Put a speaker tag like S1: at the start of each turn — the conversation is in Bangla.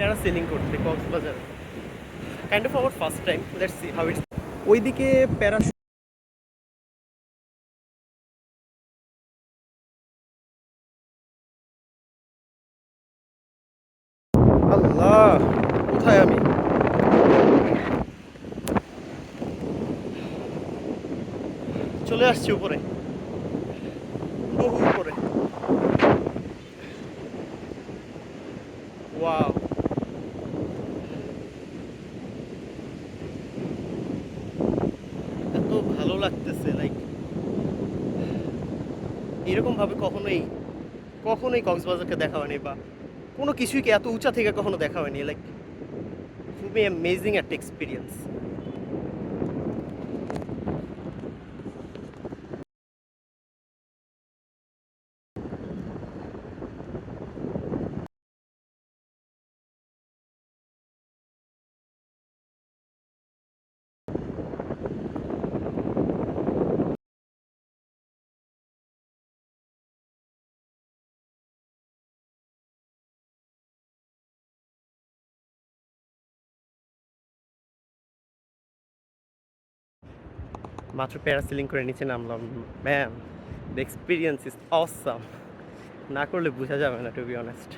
S1: প্যারাসেলিং করতে Cox's Bazar, kind of our first time, let's see how it's. ওইদিকে প্যারাশুট। আল্লাহ, কোথায় আমি? চলে আসছি উপরে, বহু উপরে। ওয়াও, এত ভালো লাগতেছে, লাইক এরকম ভাবে কখনোই কখনোই কক্সবাজারকে দেখা হয়নি, বা কোনো কিছুই কি এত উঁচা থেকে কখনো দেখা হয়নি। লাইক খুবই অ্যামেজিং একটা এক্সপিরিয়েন্স। মাত্র প্যারাসিলিং করে নিচে নামলাম, ma'am, the experience is awesome. না করলে বোঝা যাবে না, টু বি অনেস্ট।